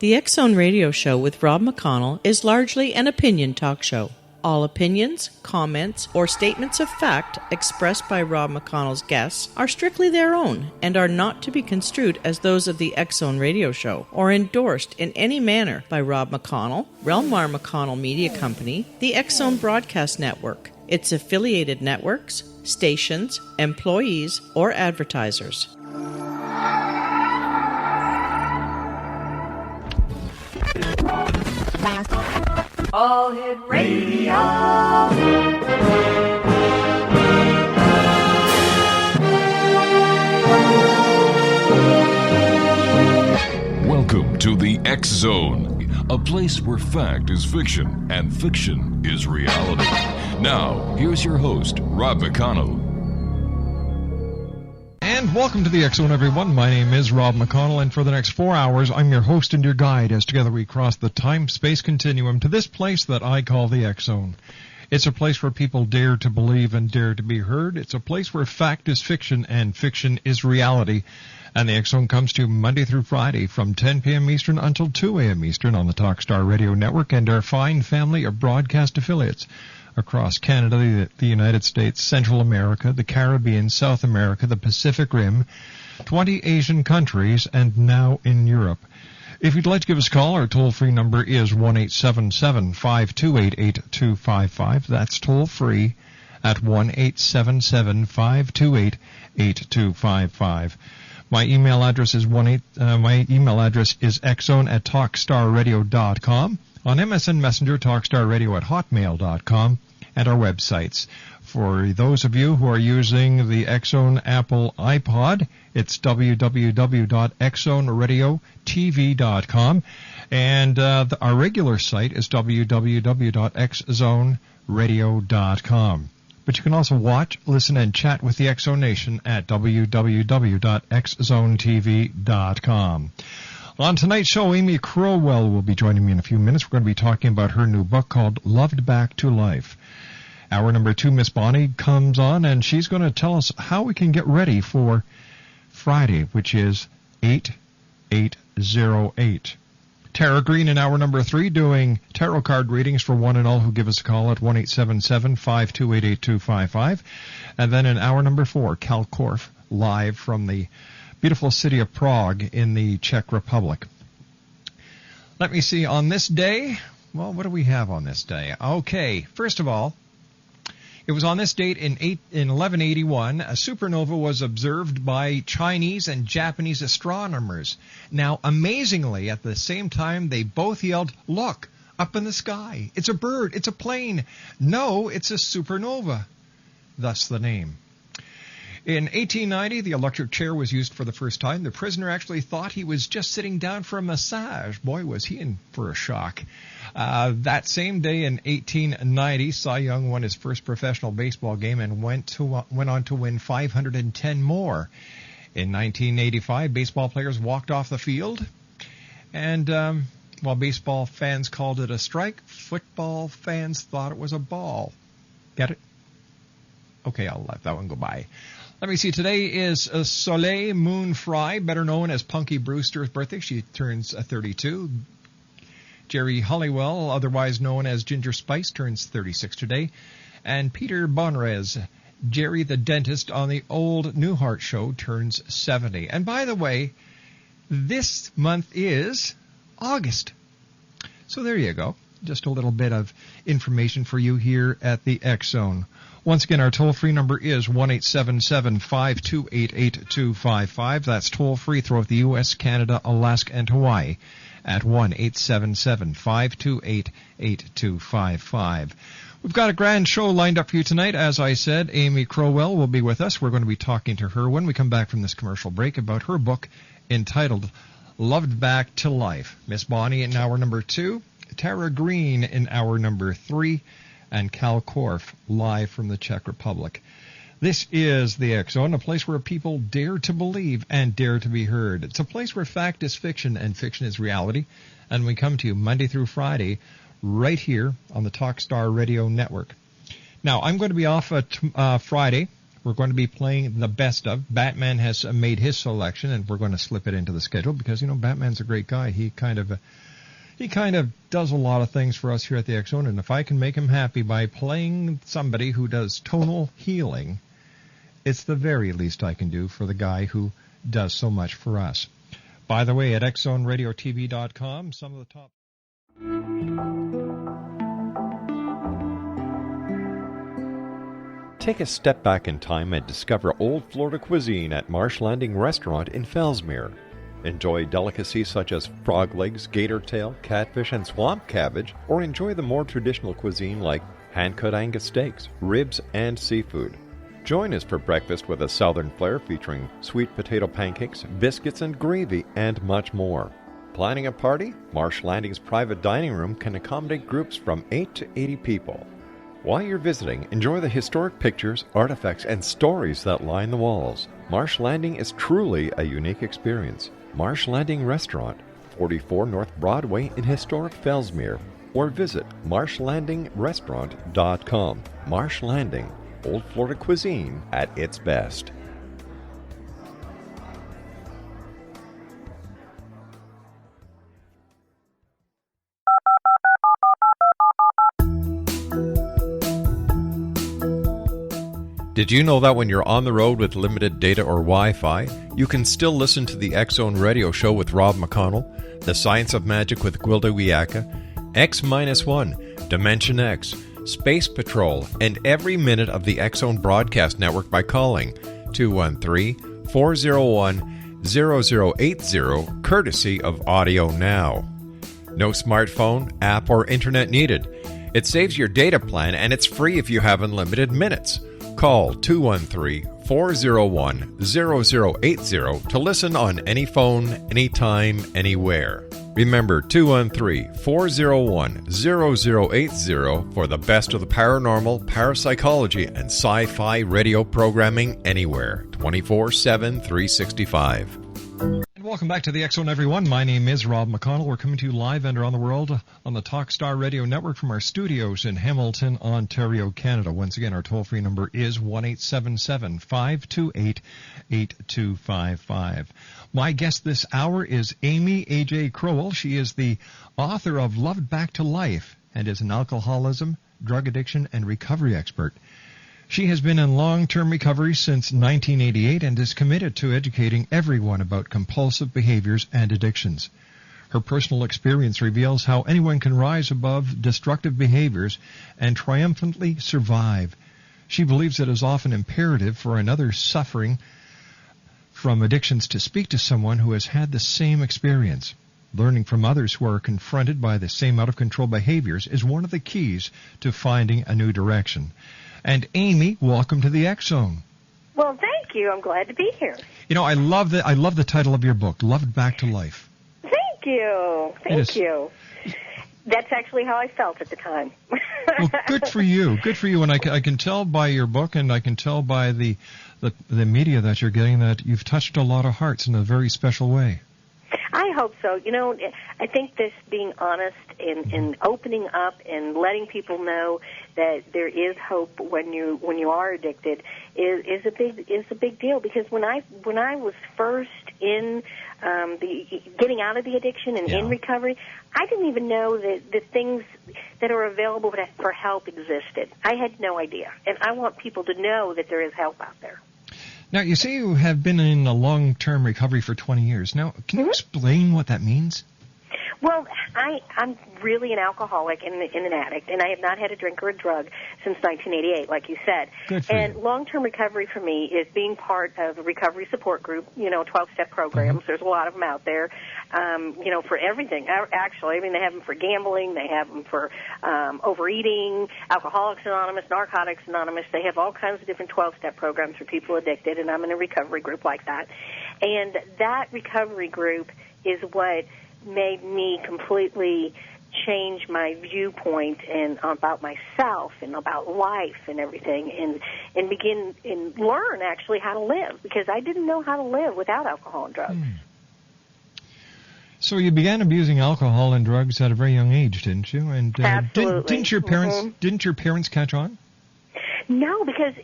The X-Zone Radio Show with Rob McConnell is largely an opinion talk show. All opinions, comments, or statements of fact expressed by Rob McConnell's guests are strictly their own and are not to be construed as those of the X-Zone Radio Show or endorsed in any manner by Rob McConnell, Relmar McConnell Media Company, the X-Zone Broadcast Network, its affiliated networks, stations, employees, or advertisers. All Hit Radio. Welcome to the X Zone, a place where fact is fiction and fiction is reality. Now, here's your host, Rob McConnell. And welcome to the X Zone, everyone. My name is Rob McConnell, and for the next 4 hours, I'm your host and your guide as together we cross the time-space continuum to this place that I call the X Zone. It's a place where people dare to believe and dare to be heard. It's a place where fact is fiction and fiction is reality. And the X Zone comes to you Monday through Friday from 10 p.m. Eastern until 2 a.m. Eastern on the TalkStar Radio Network and our fine family of broadcast affiliates across Canada, the United States, Central America, the Caribbean, South America, the Pacific Rim, 20 Asian countries, and now in Europe. If you'd like to give us a call, our toll-free number is 1-877-528-8255. That's toll-free at 1-877-528-8255. My email address is xzone@talkstarradio.com. On MSN Messenger, talkstarradio@hotmail.com, and our websites. For those of you who are using the X-Zone Apple iPod, it's www.xzoneradiotv.com, and our regular site is www.xzoneradio.com. But you can also watch, listen, and chat with the X-Zone Nation at www.xzonetv.com. On tonight's show, Amy Crowell will be joining me in a few minutes. We're going to be talking about her new book called Loved Back to Life. Hour number 2, Miss Bonnie comes on, and she's going to tell us how we can get ready for Friday, which is 8808. Tara Green in hour number 3 doing tarot card readings for one and all who give us a call at 1-877-528-8255. And then in hour number 4, Cal Korff live from the beautiful city of Prague in the Czech Republic. Let me see, on this day, well, what do we have on this day? Okay, first of all, it was on this date in 1181, a supernova was observed by Chinese and Japanese astronomers. Now, amazingly, at the same time, they both yelled, "Look, up in the sky, it's a bird, it's a plane." No, it's a supernova. Thus the name. In 1890, the electric chair was used for the first time. The prisoner actually thought he was just sitting down for a massage. Boy, was he in for a shock. That same day in 1890, Cy Young won his first professional baseball game and went on to win 510 more. In 1985, baseball players walked off the field. And while baseball fans called it a strike, football fans thought it was a ball. Get it? Okay, I'll let that one go by. Let me see, today is Soleil Moon Frye, better known as Punky Brewster's birthday. She turns 32. Jerry Halliwell, otherwise known as Ginger Spice, turns 36 today. And Peter Bonrez, Jerry the dentist on the old Newhart show, turns 70. And by the way, this month is August. So there you go. Just a little bit of information for you here at the X-Zone. Once again, our toll-free number is 1-877-528-8255. That's toll-free throughout the U.S., Canada, Alaska, and Hawaii at 1-877-528-8255. We've got a grand show lined up for you tonight. As I said, Amy Crowell will be with us. We're going to be talking to her when we come back from this commercial break about her book entitled Loved Back to Life. Miss Bonnie in hour number 2, Tara Green in hour number 3, and Cal Korff live from the Czech Republic. This is the X-Zone, a place where people dare to believe and dare to be heard. It's a place where fact is fiction and fiction is reality. And we come to you Monday through Friday right here on the TalkStar Radio Network. Now, I'm going to be off Friday we're going to be playing the best of. Batman has made his selection, and we're going to slip it into the schedule because, Batman's a great guy. He kind of does a lot of things for us here at the X Zone, and if I can make him happy by playing somebody who does tonal healing, it's the very least I can do for the guy who does so much for us. By the way, at xzoneradiotv.com, some of the top... Take a step back in time and discover old Florida cuisine at Marsh Landing Restaurant in Fellsmere. Enjoy delicacies such as frog legs, gator tail, catfish, and swamp cabbage, or enjoy the more traditional cuisine like hand-cut Angus steaks, ribs, and seafood. Join us for breakfast with a southern flair featuring sweet potato pancakes, biscuits, and gravy, and much more. Planning a party? Marsh Landing's private dining room can accommodate groups from 8 to 80 people. While you're visiting, enjoy the historic pictures, artifacts, and stories that line the walls. Marsh Landing is truly a unique experience. Marsh Landing Restaurant, 44 North Broadway in historic Fellsmere, or visit marshlandingrestaurant.com. Marsh Landing, old Florida cuisine at its best. Did you know that when you're on the road with limited data or Wi-Fi, you can still listen to the X Zone Radio Show with Rob McConnell, The Science of Magic with Gwilda Wiyaka, X-1, Dimension X, Space Patrol, and every minute of the X Zone broadcast network by calling 213-401-0080, courtesy of Audio Now. No smartphone, app, or internet needed. It saves your data plan, and it's free if you have unlimited minutes. Call 213-401-0080 to listen on any phone, anytime, anywhere. Remember 213-401-0080 for the best of the paranormal, parapsychology, and sci-fi radio programming anywhere, 24/7, 365. Welcome back to the X Zone, everyone. My name is Rob McConnell. We're coming to you live and around the world on the TalkStar Radio Network from our studios in Hamilton, Ontario, Canada. Once again, our toll-free number is 1-877-528-8255. My guest this hour is Amy A.J. Crowell. She is the author of Loved Back to Life and is an alcoholism, drug addiction, and recovery expert. She has been in long-term recovery since 1988 and is committed to educating everyone about compulsive behaviors and addictions. Her personal experience reveals how anyone can rise above destructive behaviors and triumphantly survive. She believes it is often imperative for another suffering from addictions to speak to someone who has had the same experience. Learning from others who are confronted by the same out-of-control behaviors is one of the keys to finding a new direction. And Amy, welcome to the X Zone. Well, thank you. I'm glad to be here. I love the title of your book, Loved Back to Life. Thank you. Thank you. That's actually how I felt at the time. Well, good for you. Good for you. And I can tell by your book, and I can tell by the media that you're getting, that you've touched a lot of hearts in a very special way. I hope so. I think this being honest and opening up and letting people know that there is hope when you are addicted is a big deal. Because when I was first in getting out of the addiction and in recovery, I didn't even know that the things that are available for help existed. I had no idea, and I want people to know that there is help out there. Now, you say you have been in a long-term recovery for 20 years. Now, can you explain what that means? Well, I'm really an alcoholic and an addict, and I have not had a drink or a drug since 1988, like you said. Good for you. Long-term recovery for me is being part of a recovery support group, 12-step programs. There's a lot of them out there, for everything. Actually, they have them for gambling. They have them for overeating, Alcoholics Anonymous, Narcotics Anonymous. They have all kinds of different 12-step programs for people addicted, and I'm in a recovery group like that. And that recovery group is what made me completely change my viewpoint and about myself and about life and everything, and begin and learn actually how to live, because I didn't know how to live without alcohol and drugs. So you began abusing alcohol and drugs at a very young age, didn't you? And Absolutely. Didn't your parents catch on? No, because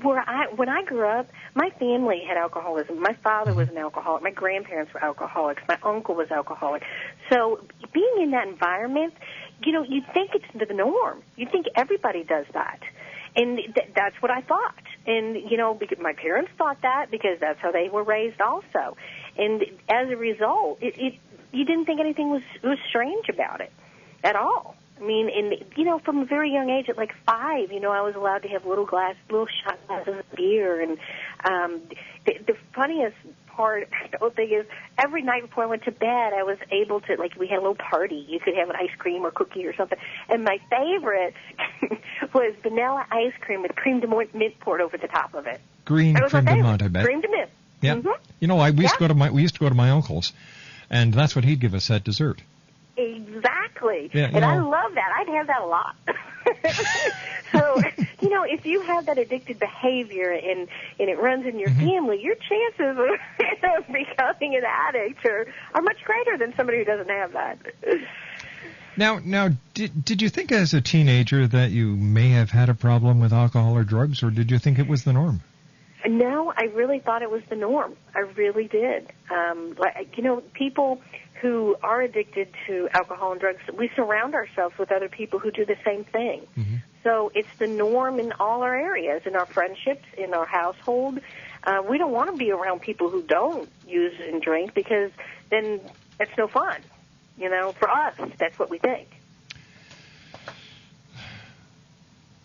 when I grew up, my family had alcoholism. My father was an alcoholic. My grandparents were alcoholics. My uncle was alcoholic. So being in that environment, you think it's the norm. You think everybody does that. And that's what I thought. And, because my parents thought that because that's how they were raised also. And as a result, you didn't think anything was strange about it at all. I mean, and, from a very young age, at like 5, I was allowed to have little shot glasses of beer. And the funniest part, the whole thing is, every night before I went to bed, I was able to, we had a little party. You could have an ice cream or cookie or something. And my favorite was vanilla ice cream with cream de mint poured over the top of it. Green cream de mint, I bet. Cream de mint. Yeah. Mm-hmm. We used to go to my uncle's, and that's what he'd give us at dessert. Exactly. Yeah, and I love that. I'd have that a lot. So, if you have that addicted behavior and it runs in your family, your chances of becoming an addict are much greater than somebody who doesn't have that. Now, did you think as a teenager that you may have had a problem with alcohol or drugs, or did you think it was the norm? No, I really thought it was the norm. I really did. People who are addicted to alcohol and drugs, we surround ourselves with other people who do the same thing. Mm-hmm. So it's the norm in all our areas, in our friendships, in our household. We don't want to be around people who don't use and drink because then it's no fun. For us, that's what we think.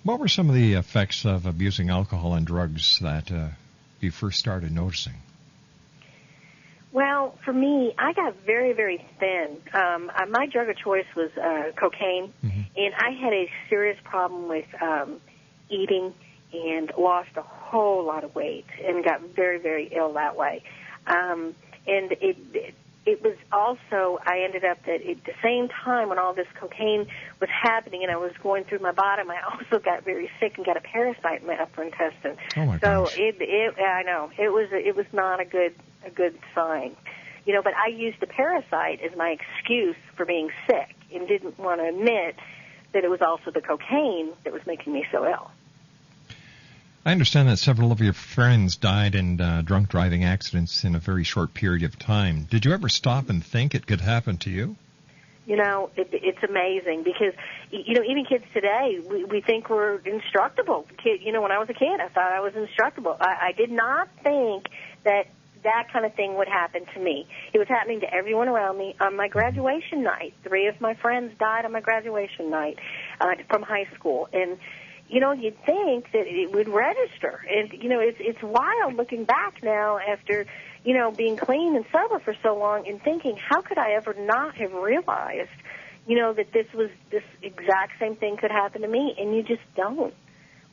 What were some of the effects of abusing alcohol and drugs that you first started noticing? Well, for me, I got very, very thin. My drug of choice was cocaine, and I had a serious problem with eating and lost a whole lot of weight and got very, very ill that way. And it was also, I ended up at the same time when all this cocaine was happening and I was going through my bottom, I also got very sick and got a parasite in my upper intestine. Oh my gosh. So I know, it was not a good sign. But I used the parasite as my excuse for being sick and didn't want to admit that it was also the cocaine that was making me so ill. I understand that several of your friends died in drunk driving accidents in a very short period of time. Did you ever stop and think it could happen to you? It's amazing because, even kids today, we think we're instructable. When I was a kid, I thought I was instructable. I did not think that kind of thing would happen to me. It was happening to everyone around me. On my graduation night, 3 of my friends died on my graduation night from high school. And, you'd think that it would register. And, it's wild looking back now after, being clean and sober for so long and thinking, how could I ever not have realized, that this exact same thing could happen to me? And you just don't.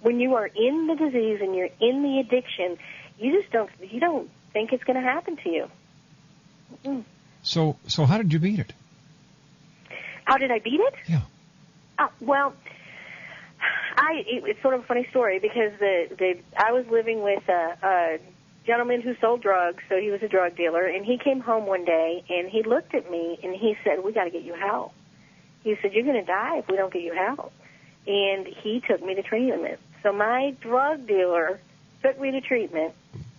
When you are in the disease and you're in the addiction, you don't think it's going to happen to you. Mm-mm. So how did you beat it? How did I beat it? Yeah. Well, it's sort of a funny story because I was living with a gentleman who sold drugs, so he was a drug dealer, and he came home one day and he looked at me and he said, "We got to get you help." He said, "You're going to die if we don't get you help." And he took me to treatment. So my drug dealer took me to treatment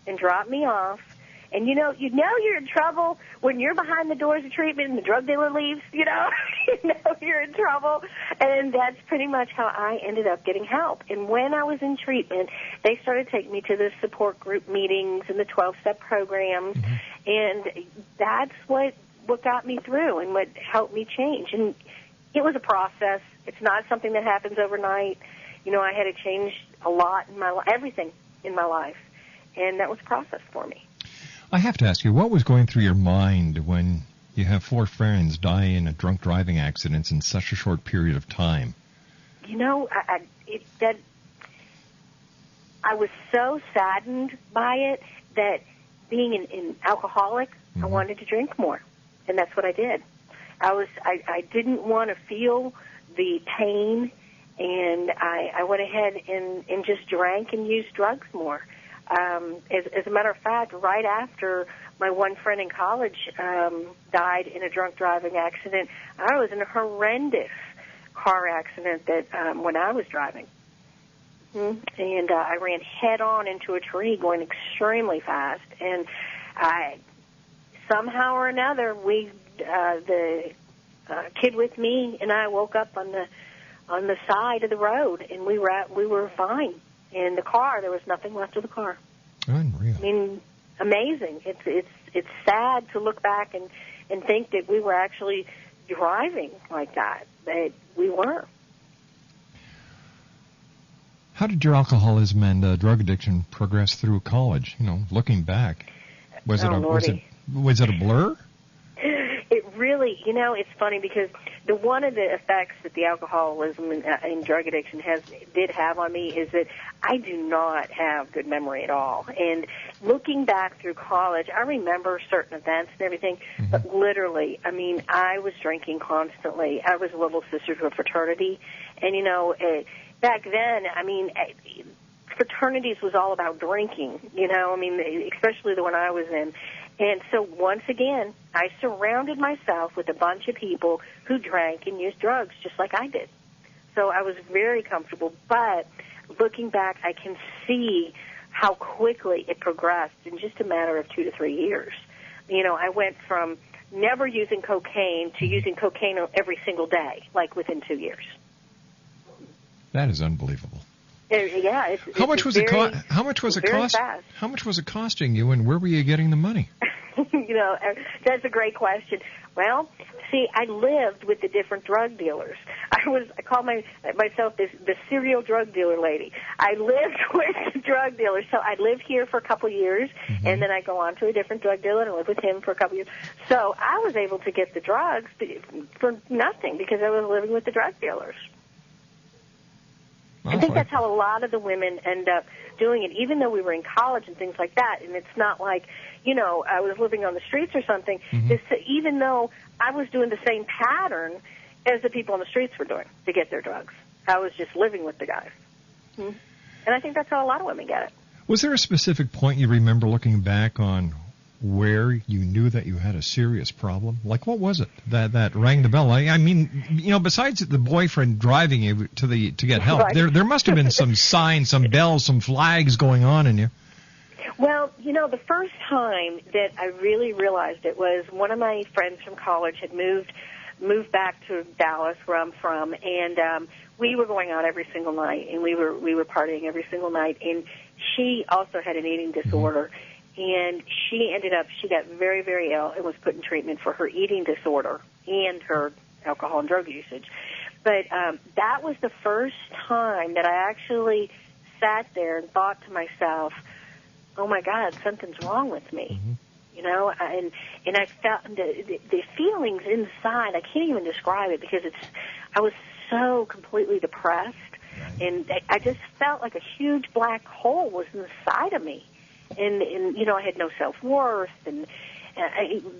and dropped me off. And you know you're in trouble when you're behind the doors of treatment and the drug dealer leaves, you know you're in trouble. And that's pretty much how I ended up getting help. And when I was in treatment, they started taking me to the support group meetings and the 12-step programs. Mm-hmm. And that's what got me through and what helped me change. And it was a process. It's not something that happens overnight. I had to change a lot in my everything in my life. And that was a process for me. I have to ask you, what was going through your mind when you have 4 friends die in a drunk driving accidents in such a short period of time? I was so saddened by it that being an alcoholic, mm-hmm. I wanted to drink more, and that's what I did. I didn't want to feel the pain, and I went ahead and just drank and used drugs more. As a matter of fact, right after my one friend in college died in a drunk driving accident, I was in a horrendous car accident that when I was driving. And I ran head-on into a tree going extremely fast. And somehow or another, the kid with me and I woke up on the side of the road, and we were fine. In the car, there was nothing left of the car. Unreal. I mean, amazing. It's sad to look back and think that we were actually driving like that. That we were. How did your alcoholism and drug addiction progress through college? Looking back, was it a blur? It really, it's funny because one of the effects that the alcoholism and drug addiction did have on me is that I do not have good memory at all. And looking back through college, I remember certain events and everything, but literally, I mean, I was drinking constantly. I was a little sister to a fraternity, and back then, I mean, fraternities was all about drinking, I mean, especially the one I was in. And so once again, I surrounded myself with a bunch of people who drank and used drugs just like I did. So I was very comfortable. But looking back, I can see how quickly it progressed in just a matter of 2 to 3 years. I went from never using cocaine to using cocaine every single day, like within 2 years. That is unbelievable. Yeah, How much was it costing you, and where were you getting the money? That's a great question. Well, see, I lived with the different drug dealers. I called myself the serial drug dealer lady. I lived with the drug dealers. So I lived here for a couple of years, and then I go on to a different drug dealer and live with him for a couple of years. So I was able to get the drugs for nothing because I was living with the drug dealers. I think that's how a lot of the women end up doing it, even though we were in college and things like that. And it's not like, I was living on the streets or something. Even though I was doing the same pattern as the people on the streets were doing to get their drugs. I was just living with the guys. And I think that's how a lot of women get it. Was there a specific point you remember looking back on where you knew that you had a serious problem? Like, what was it that rang the bell? I mean, besides the boyfriend driving you to get help, right. there must have been some signs, some bells, some flags going on in you. Well, the first time that I really realized it was one of my friends from college had moved back to Dallas, where I'm from, and we were going out every single night, and we were partying every single night, and she also had an eating disorder. And she got very, very ill and was put in treatment for her eating disorder and her alcohol and drug usage. But that was the first time that I actually sat there and thought to myself, oh, my God, something's wrong with me. And I felt the feelings inside, I can't even describe it because I was so completely depressed. And I just felt like a huge black hole was inside of me. And I had no self-worth and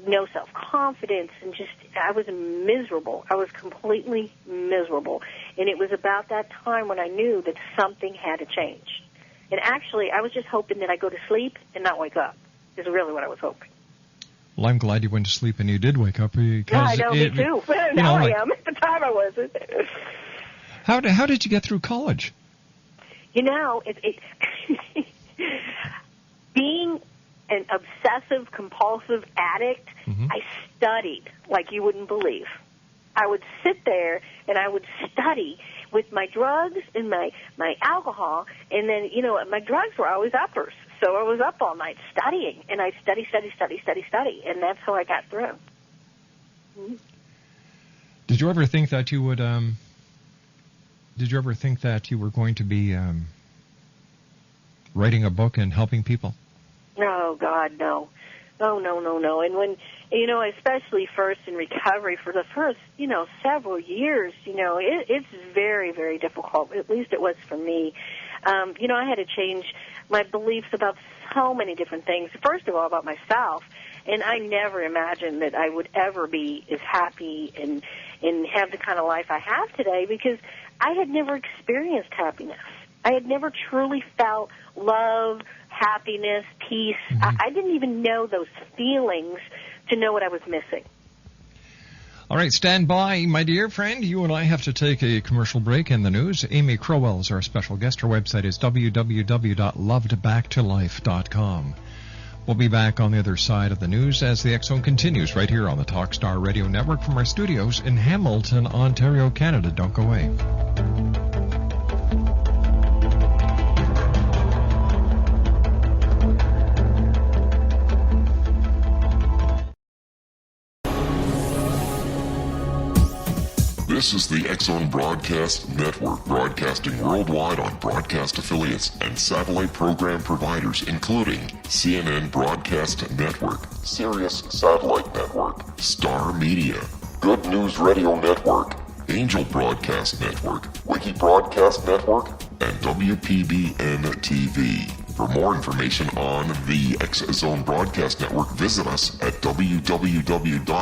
no self-confidence, and I was miserable. I was completely miserable. And it was about that time when I knew that something had to change. And actually, I was just hoping that I'd go to sleep and not wake up, is really what I was hoping. Well, I'm glad you went to sleep and you did wake up. Because yeah, I know, me too. Now I am. At the time I wasn't. How did you get through college? Being an obsessive-compulsive addict, I studied like you wouldn't believe. I would sit there and I would study with my drugs and my alcohol, and then, my drugs were always uppers. So I was up all night studying, and I'd study, and that's how I got through. Did you ever think that you would, were going to be writing a book and helping people? Oh, God, no. Oh, no. And when, especially first in recovery for the first, several years, it's very, very difficult. At least it was for me. I had to change my beliefs about so many different things. First of all, about myself. And I never imagined that I would ever be as happy and have the kind of life I have today because I had never experienced happiness. I had never truly felt love, happiness, peace. I didn't even know those feelings to know what I was missing. All right, stand by, my dear friend. You and I have to take a commercial break in the news. Amy CROWELL is our special guest. Her website is www.lovedbacktolife.com. We'll be back on the other side of the news as the X Zone continues right here on the Talkstar Radio Network from our studios in Hamilton, Ontario, Canada. Don't go away. This is the X Zone Broadcast Network, broadcasting worldwide on broadcast affiliates and satellite program providers, including CNN Broadcast Network, Sirius Satellite Network, Star Media, Good News Radio Network, Angel Broadcast Network, Wiki Broadcast Network, and WPBN TV. For more information on the X Zone Broadcast Network, visit us at www.xzbn.net.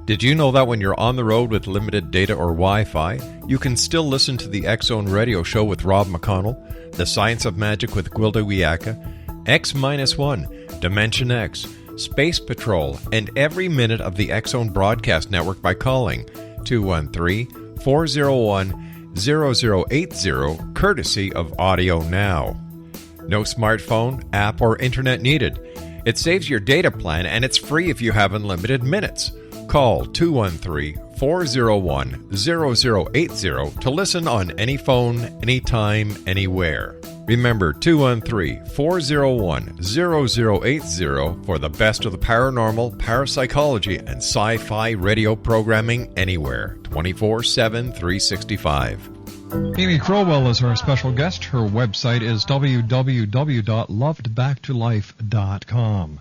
Did you know that when you're on the road with limited data or Wi-Fi, you can still listen to the X Zone Radio Show with Rob McConnell, The Science of Magic with Gwilda Wiyaka, X-1, Dimension X, Space Patrol, and every minute of the X Zone Broadcast Network by calling 213-401-0080, courtesy of Audio Now. No smartphone, app, or internet needed. It saves your data plan, and it's free if you have unlimited minutes. Call 213-401-0080 to listen on any phone, anytime, anywhere. Remember, 213-401-0080 for the best of the paranormal, parapsychology, and sci-fi radio programming anywhere, 24/7, 365. Amy CROWELL is our special guest. Her website is www.lovedbacktolife.com.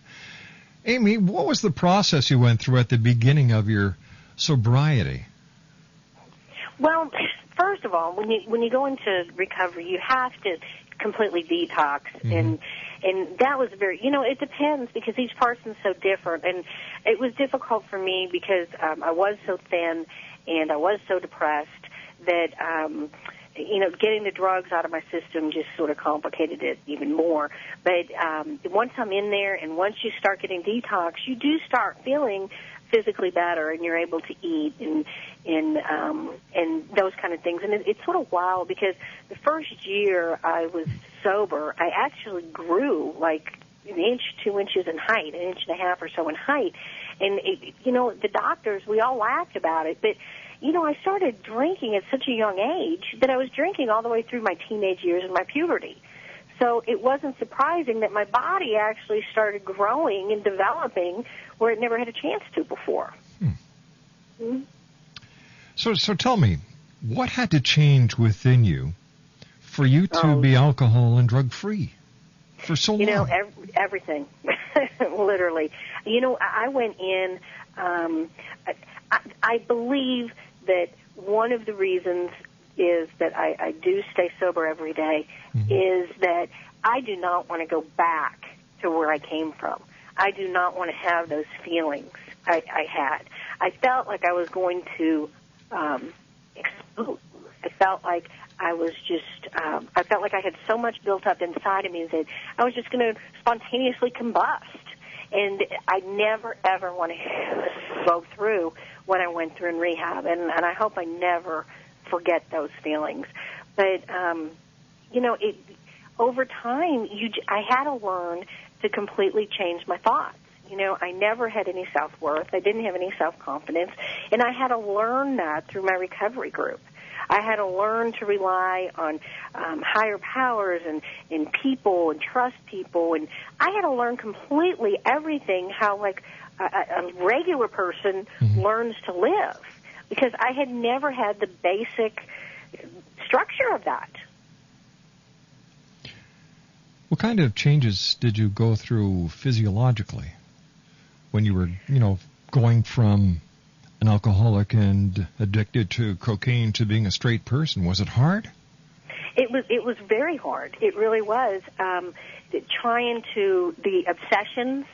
Amy, what was the process you went through at the beginning of your sobriety? Well, first of all, when you go into recovery, you have to completely detox, and that was very, it depends because each person's so different, and it was difficult for me because I was so thin and I was so depressed that getting the drugs out of my system just sort of complicated it even more. But once I'm in there and once you start getting detox, you do start feeling physically better, and you're able to eat and those kind of things. And it's sort of wild because the first year I was sober, I actually grew like an inch, 2 inches in height, an inch and a half or so in height. And, the doctors, we all laughed about it. But, I started drinking at such a young age that I was drinking all the way through my teenage years and my puberty. So it wasn't surprising that my body actually started growing and developing where it never had a chance to before. So tell me, what had to change within you for you to be alcohol and drug-free for so long? Everything, literally. I went in, I believe that one of the reasons is that I do stay sober every day is that I do not want to go back to where I came from. I do not want to have those feelings I had. I felt like I was going to explode. I felt like I was just, I felt like I had so much built up inside of me that I was just going to spontaneously combust. And I never, ever want to go through what I went through in rehab, and I hope I never forget those feelings. But, over time, I had to learn to completely change my thoughts. I never had any self-worth. I didn't have any self-confidence, and I had to learn that through my recovery group. I had to learn to rely on higher powers and people and trust people, and I had to learn completely everything, how like a regular person learns to live, because I had never had the basic structure of that. What kind of changes did you go through physiologically when you were, going from an alcoholic and addicted to cocaine to being a straight person? Was it hard? It was very hard. It really was. The obsessions,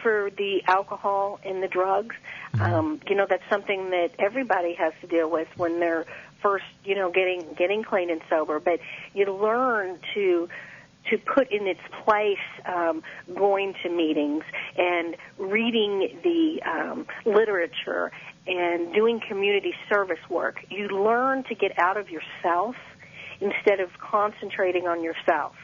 for the alcohol and the drugs, that's something that everybody has to deal with when they're first, getting clean and sober. But you learn to put in its place going to meetings and reading the literature and doing community service work. You learn to get out of yourself instead of concentrating on yourself.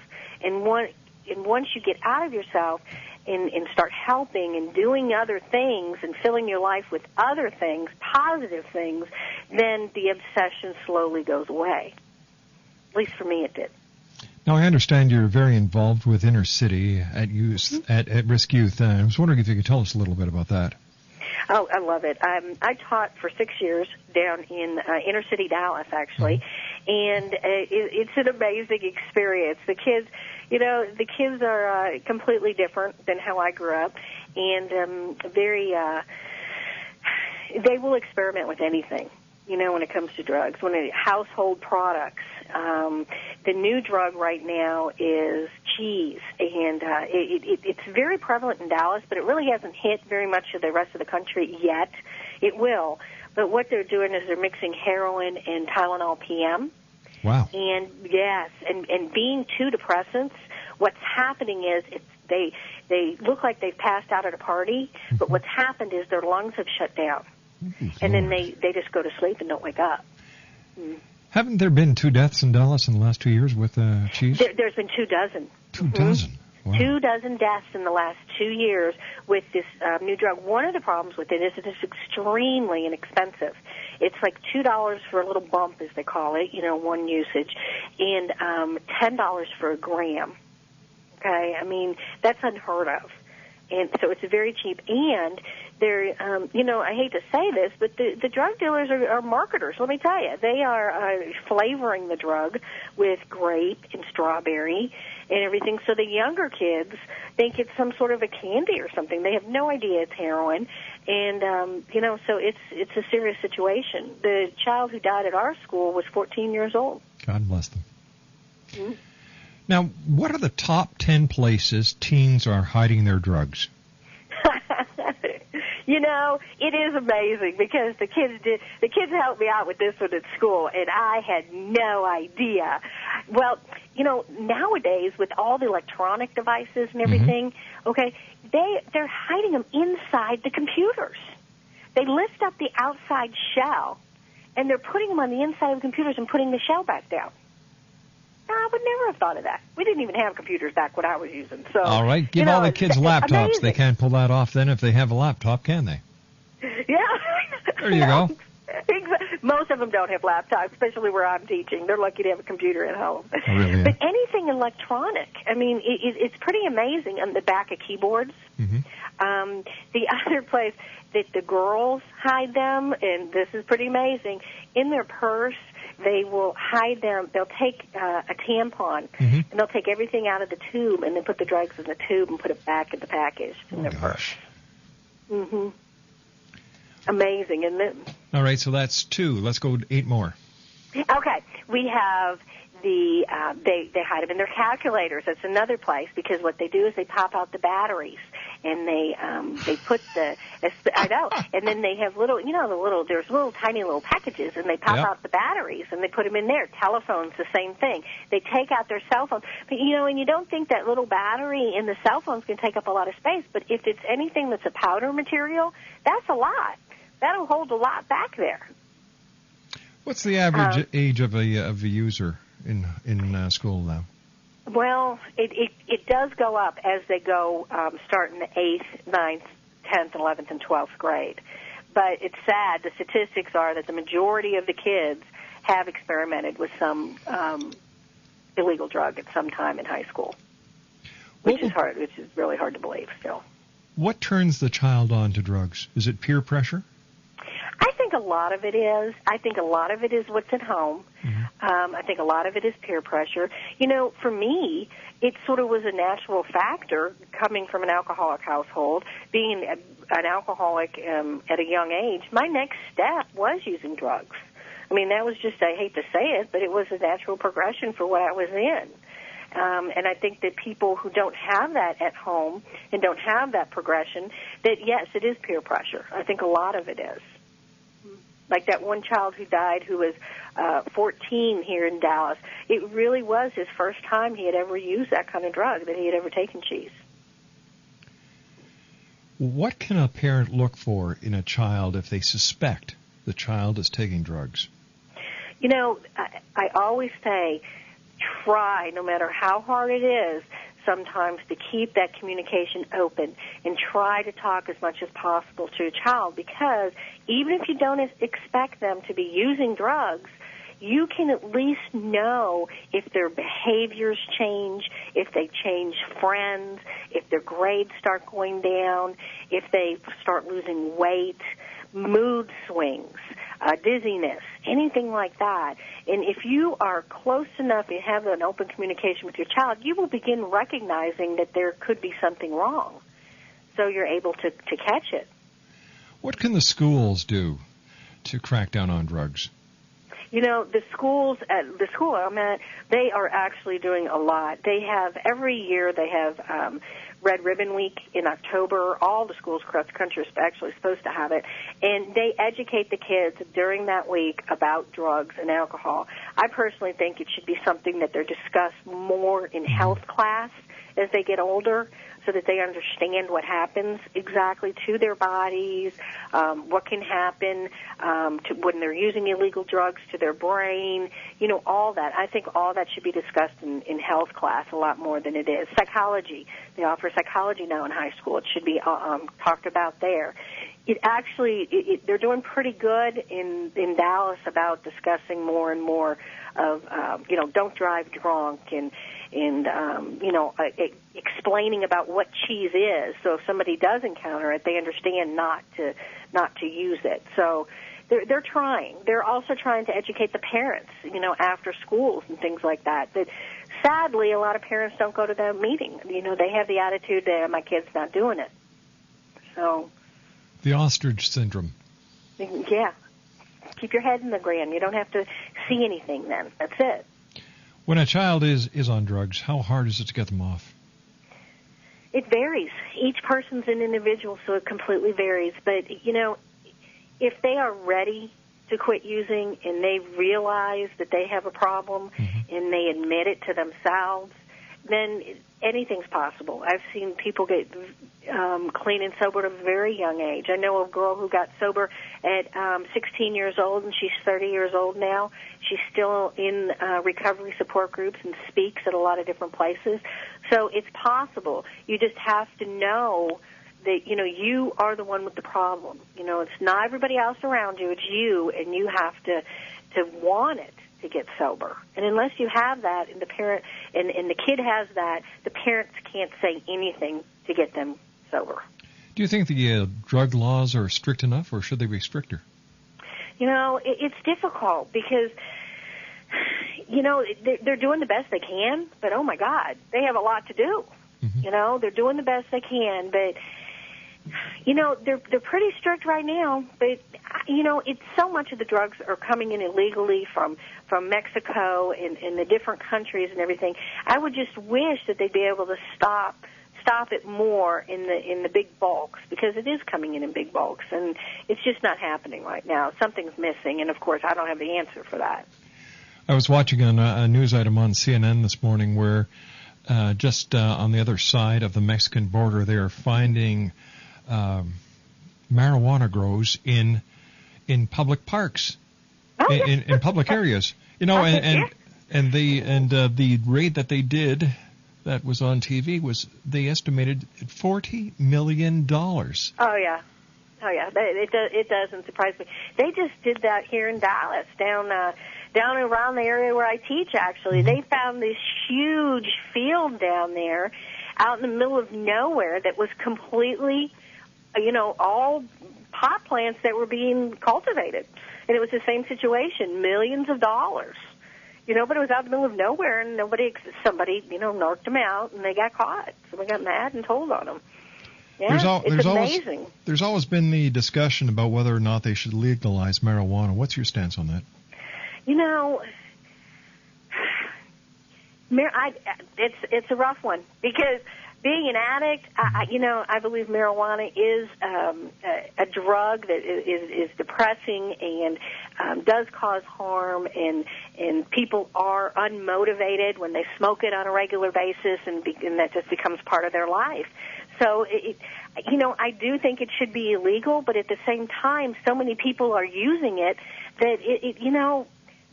And once you get out of yourself and start helping and doing other things and filling your life with other things, positive things, then the obsession slowly goes away. At least for me it did. Now, I understand you're very involved with Inner City at Risk Youth. I was wondering if you could tell us a little bit about that. Oh, I love it. I taught for 6 years down in inner city Dallas, actually, and it's an amazing experience. The kids, the kids are completely different than how I grew up, and they will experiment with anything, when it comes to drugs, household products. The new drug right now is cheese, and it's very prevalent in Dallas, but it really hasn't hit very much of the rest of the country yet. It will, but what they're doing is they're mixing heroin and Tylenol PM. Wow. And yes, and being two depressants, what's happening is they look like they've passed out at a party, but what's happened is their lungs have shut down, and then they just go to sleep and don't wake up. Haven't there been 2 deaths in Dallas in the last 2 years with cheese? There's been 2 dozen. 2 dozen? Wow. 2 dozen deaths in the last 2 years with this new drug. One of the problems with it is that it's extremely inexpensive. It's like $2 for a little bump, as they call it, one usage, and $10 for a gram. Okay? I mean, that's unheard of. And so it's very cheap, and they're, I hate to say this, but the drug dealers are marketers. Let me tell you, they are flavoring the drug with grape and strawberry and everything. So the younger kids think it's some sort of a candy or something. They have no idea it's heroin, and so it's a serious situation. The child who died at our school was 14 years old. God bless them. Mm-hmm. Now, what are the top 10 places teens are hiding their drugs? It is amazing because the kids helped me out with this one at school, and I had no idea. Well, nowadays with all the electronic devices and everything, okay, they're hiding them inside the computers. They lift up the outside shell, and they're putting them on the inside of the computers and putting the shell back down. I would never have thought of that. We didn't even have computers back when I was using. So, all right, give all the kids laptops. Amazing. They can't pull that off then if they have a laptop, can they? Yeah. There you go. Most of them don't have laptops, especially where I'm teaching. They're lucky to have a computer at home. Oh, really? But anything electronic, I mean, it's pretty amazing on the back of keyboards. The other place that the girls hide them, and this is pretty amazing, in their purse, they will hide them. They'll take a tampon, and they'll take everything out of the tube and then put the drugs in the tube and put it back in the package in their purse. Amazing, isn't it? All right, so that's 2. Let's go 8 more. Okay, we have they hide them in their calculators. That's another place because what they do is they pop out the batteries and they put and then they have little there's little tiny little packages and they pop out the batteries and they put them in there. Telephones, the same thing. They take out their cell phones, but and you don't think that little battery in the cell phones can take up a lot of space, but if it's anything that's a powder material, that's a lot. That'll hold a lot back there. What's the average age of a user in school now? Well, it does go up as they go start in the 8th, 9th, 10th, 11th, and 12th grade. But it's sad. The statistics are that the majority of the kids have experimented with some illegal drug at some time in high school, which is really hard to believe still. What turns the child on to drugs? Is it peer pressure? I think a lot of it is. I think a lot of it is what's at home. I think a lot of it is peer pressure. For me, it sort of was a natural factor coming from an alcoholic household, being an alcoholic at a young age. My next step was using drugs. I mean, that was just, I hate to say it, but it was a natural progression for what I was in. And I think that people who don't have that at home and don't have that progression, that, yes, it is peer pressure. I think a lot of it is. Like that one child who died who was 14 here in Dallas. It really was his first time he had ever used that kind of drug, that he had ever taken cheese. What can a parent look for in a child if they suspect the child is taking drugs? You know, I always say try, no matter how hard it is, sometimes to keep that communication open and try to talk as much as possible to a child, because even if you don't expect them to be using drugs, you can at least know if their behaviors change, if they change friends, if their grades start going down, if they start losing weight, mood swings, dizziness, anything like that. And if you are close enough and have an open communication with your child, you will begin recognizing that there could be something wrong. So you're able to catch it. What can the schools do to crack down on drugs? You know, the schools, the school I'm at, they are actually doing a lot. They have, every year they have Red Ribbon Week in October. All the schools across the country are actually supposed to have it. And they educate the kids during that week about drugs and alcohol. I personally think it should be something that they're discussed more in health class as they get older, so that they understand what happens exactly to their bodies, what can happen to when they're using illegal drugs to their brain, you know, all that. I think all that should be discussed in health class a lot more than it is. Psychology. They offer psychology now in high school. It should be talked about there. It actually, they're doing pretty good in Dallas about discussing more and more of, you know, don't drive drunk and you know, explaining about what cheese is. So if somebody does encounter it, they understand not to use it. So they're trying. They're also trying to educate the parents, you know, after schools and things like that. But sadly, a lot of parents don't go to that meeting. You know, they have the attitude that my kid's not doing it. So the ostrich syndrome. Yeah. Keep your head in the ground. You don't have to see anything then. That's it. When a child is on drugs, how hard is it to get them off? It varies. Each person's an individual, so it completely varies. But, you know, if they are ready to quit using and they realize that they have a problem and they admit it to themselves, then anything's possible. I've seen people get clean and sober at a very young age. I know a girl who got sober at 16 years old, and she's 30 years old now. She's still in recovery support groups and speaks at a lot of different places. So it's possible. You just have to know that, you know, you are the one with the problem. You know, it's not everybody else around you. It's you, and you have to want it to get sober. And unless you have that, and the parent and the kid has that, the parents can't say anything to get them sober. Do you think the drug laws are strict enough, or should they be stricter? You know, it's difficult because, you know, they're doing the best they can, but oh my God, they have a lot to do. You know, they're doing the best they can, but you know, they're pretty strict right now, but you know, it's so much of the drugs are coming in illegally from Mexico and the different countries and everything. I would just wish that they'd be able to stop it more in the big bulks, because it is coming in big bulks, and it's just not happening right now. Something's missing, and of course I don't have the answer for that. I was watching a news item on CNN this morning where just on the other side of the Mexican border, they are finding marijuana grows in public parks, in public areas. You know, and the raid that they did that was on TV was, they estimated at $40 million. Oh yeah. It doesn't surprise me. They just did that here in Dallas, down around the area where I teach. Actually, they found this huge field down there, out in the middle of nowhere, that was completely, you know, all pot plants that were being cultivated. And it was the same situation, millions of dollars. You know, but it was out in the middle of nowhere, and somebody, you know, narked them out, and they got caught. Somebody got mad and told on them. Yeah, it's amazing. There's always been the discussion about whether or not they should legalize marijuana. What's your stance on that? You know, It's a rough one because being an addict, I believe marijuana is a drug that is depressing and does cause harm, and people are unmotivated when they smoke it on a regular basis, and that just becomes part of their life. So, I do think it should be illegal, but at the same time, so many people are using it that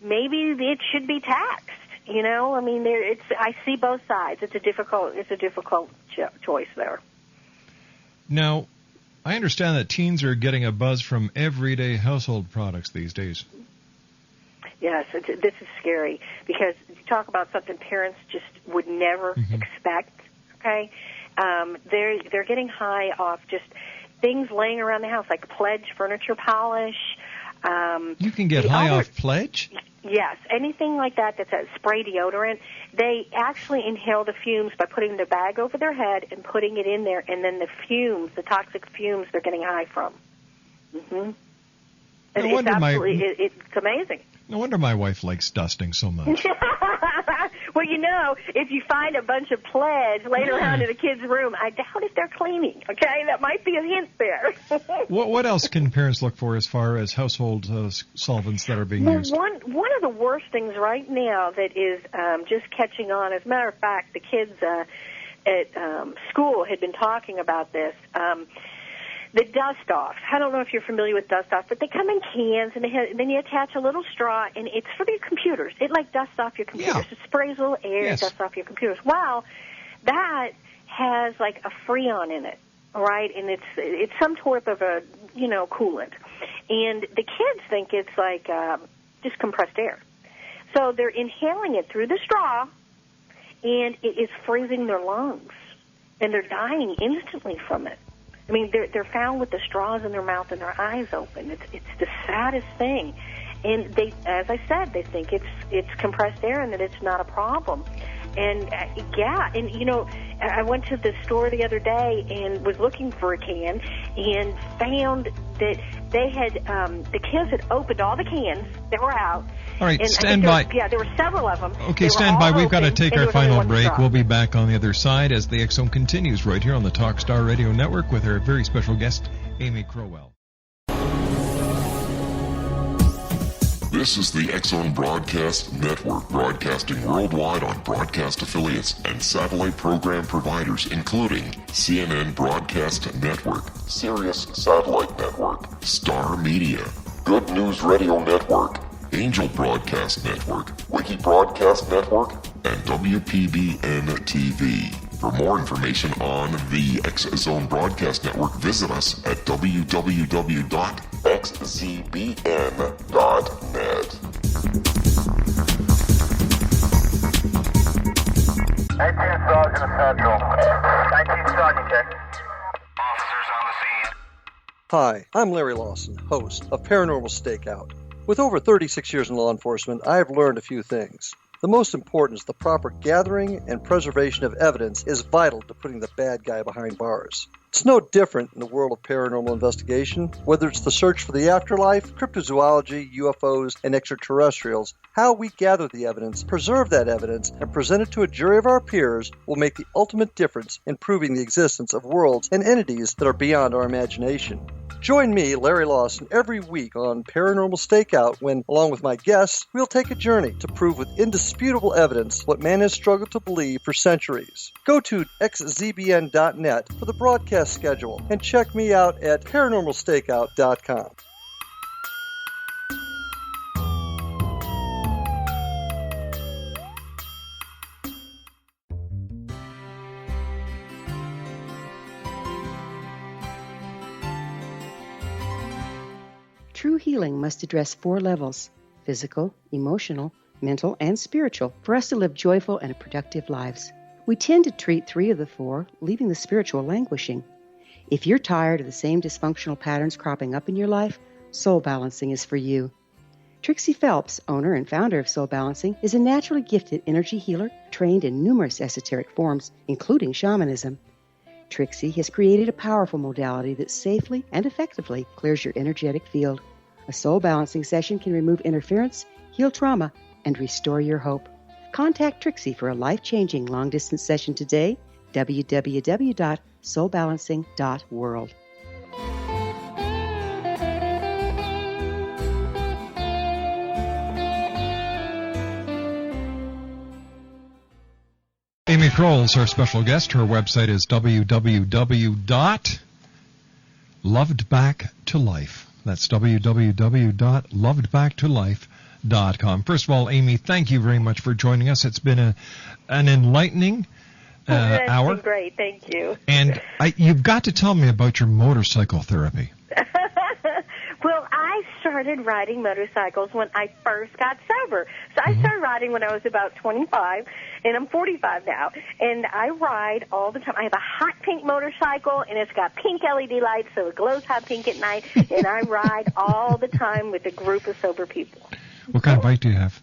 maybe it should be taxed. I see both sides. It's a difficult choice there. Now, I understand that teens are getting a buzz from everyday household products these days. Yes, this is scary because you talk about something parents just would never expect. Okay, they're getting high off just things laying around the house like Pledge furniture polish. You can get high off Pledge? Yes, anything like that that's a spray deodorant. They actually inhale the fumes by putting the bag over their head and putting it in there, and then the fumes, the toxic fumes, they're getting high from. Mm-hmm. It's amazing. No wonder my wife likes dusting so much. Well, if you find a bunch of Pledge laying around in a kid's room, I doubt if they're cleaning, okay? That might be a hint there. What else can parents look for as far as household solvents that are being used? One of the worst things right now that is just catching on, as a matter of fact, the kids at school had been talking about this, the dust-off. I don't know if you're familiar with dust-off, but they come in cans, and then you attach a little straw, and it's for your computers. It, dusts off your computers. Yeah. It sprays a little air and dusts off your computers. Well, that has, a Freon in it, right? And it's some sort of a, coolant. And the kids think it's just compressed air. So they're inhaling it through the straw, and it is freezing their lungs, and they're dying instantly from it. I mean, they're found with the straws in their mouth and their eyes open. It's the saddest thing, and they, as I said, they think it's compressed air and that it's not a problem. And I went to the store the other day and was looking for a can and found that they had the kids had opened all the cans that were out. All right, stand by. There were several of them. Okay, stand by. We've got to take our final break. We'll be back on the other side as the X Zone continues right here on the Talkstar Radio Network with our very special guest, Amy Crowell. This is the X Zone Broadcast Network, broadcasting worldwide on broadcast affiliates and satellite program providers, including CNN Broadcast Network, Sirius Satellite Network, Star Media, Good News Radio Network, Angel Broadcast Network, Wiki Broadcast Network, and WPBN TV. For more information on the X Zone Broadcast Network, visit us at www.xzbn.net. Sergeant Central. 19 Sergeant, check. Officers on the scene. Hi, I'm Larry Lawson, host of Paranormal Stakeout. With over 36 years in law enforcement, I have learned a few things. The most important is the proper gathering and preservation of evidence is vital to putting the bad guy behind bars. It's no different in the world of paranormal investigation. Whether it's the search for the afterlife, cryptozoology, UFOs, and extraterrestrials, how we gather the evidence, preserve that evidence, and present it to a jury of our peers will make the ultimate difference in proving the existence of worlds and entities that are beyond our imagination. Join me, Larry Lawson, every week on Paranormal Stakeout when, along with my guests, we'll take a journey to prove with indisputable evidence what man has struggled to believe for centuries. Go to xzbn.net for the broadcast schedule and check me out at paranormalstakeout.com. True healing must address 4 levels: physical, emotional, mental, and spiritual, for us to live joyful and productive lives. We tend to treat 3 of the 4, leaving the spiritual languishing. If you're tired of the same dysfunctional patterns cropping up in your life, Soul Balancing is for you. Trixie Phelps, owner and founder of Soul Balancing, is a naturally gifted energy healer trained in numerous esoteric forms, including shamanism. Trixie has created a powerful modality that safely and effectively clears your energetic field. A soul balancing session can remove interference, heal trauma, and restore your hope. Contact Trixie for a life-changing long-distance session today. www.soulbalancing.world. Amy Crowell is our special guest. Her website is www.lovedbacktolife. That's www.lovedbacktolife.com. First of all, Amy, thank you very much for joining us. It's been an enlightening hour. Been great, thank you. And you've got to tell me about your motorcycle therapy. Well, I started riding motorcycles when I first got sober. So I started riding when I was about 25, and I'm 45 now. And I ride all the time. I have a hot pink motorcycle, and it's got pink LED lights, so it glows hot pink at night. And I ride all the time with a group of sober people. What kind of bike do you have?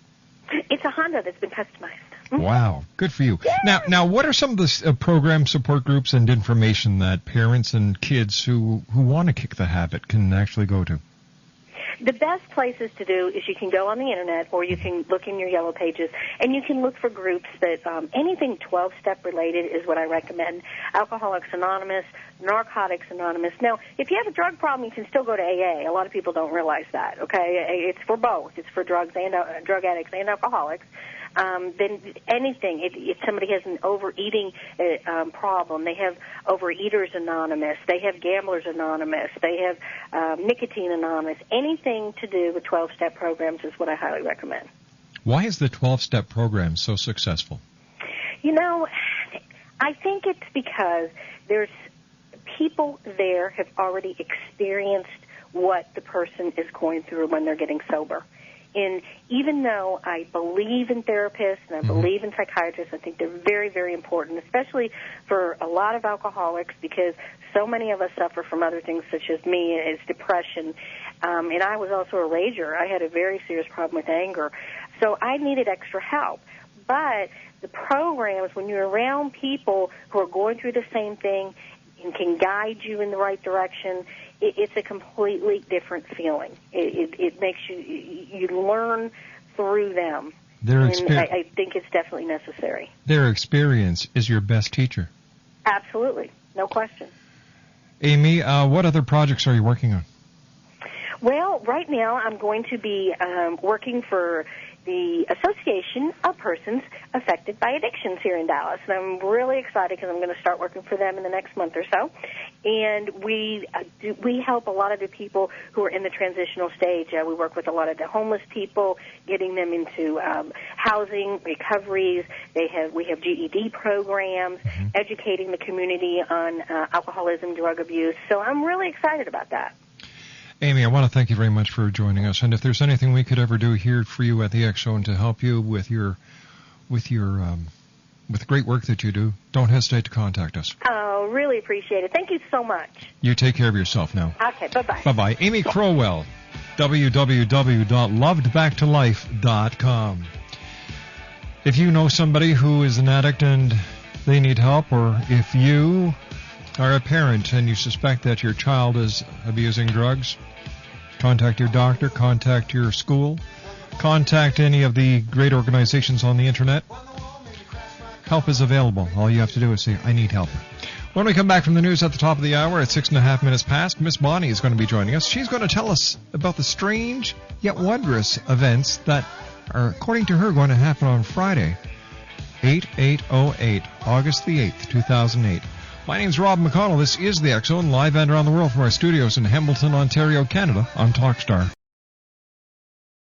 It's a Honda that's been customized. Wow, good for you. Yeah. Now, what are some of the program support groups and information that parents and kids who want to kick the habit can actually go to? The best places to do is you can go on the Internet or you can look in your Yellow Pages, and you can look for groups that anything 12-step related is what I recommend. Alcoholics Anonymous, Narcotics Anonymous. Now, if you have a drug problem, you can still go to AA. A lot of people don't realize that, okay? It's for both. It's for drugs and drug addicts and alcoholics. Then anything, if somebody has an overeating problem, they have Overeaters Anonymous, they have Gamblers Anonymous, they have Nicotine Anonymous. Anything to do with 12-step programs is what I highly recommend. Why is the 12-step program so successful? You know, I think it's because there's people there have already experienced what the person is going through when they're getting sober. And even though I believe in therapists and I believe in psychiatrists, I think they're very, very important, especially for a lot of alcoholics, because so many of us suffer from other things, such as me, is depression. And I was also a rager. I had a very serious problem with anger. So I needed extra help. But the programs, when you're around people who are going through the same thing and can guide you in the right direction, it's a completely different feeling. It makes you learn through them. I think it's definitely necessary. Their experience is your best teacher. Absolutely, no question. Amy, what other projects are you working on? Well, right now I'm going to be working for the Association of Persons Affected by Addictions here in Dallas. And I'm really excited because I'm going to start working for them in the next month or so. And we help a lot of the people who are in the transitional stage. We work with a lot of the homeless people, getting them into housing, recoveries. We have GED programs, educating the community on alcoholism, drug abuse. So I'm really excited about that. Amy, I want to thank you very much for joining us. And if there's anything we could ever do here for you at the X Show and to help you with the great work that you do, don't hesitate to contact us. Oh, really appreciate it. Thank you so much. You take care of yourself now. Okay, bye-bye. Bye-bye. Amy Crowell, www.lovedbacktolife.com. If you know somebody who is an addict and they need help, or if you are a parent and you suspect that your child is abusing drugs, contact your doctor, contact your school, contact any of the great organizations on the Internet. Help is available. All you have to do is say, I need help. When we come back from the news at the top of the hour at 6.5 minutes past, Miss Bonnie is going to be joining us. She's going to tell us about the strange yet wondrous events that are, according to her, going to happen on Friday, 8808, August the 8th, 2008. My name's Rob McConnell. This is the X Zone, live and around the world from our studios in Hamilton, Ontario, Canada, on TalkStar.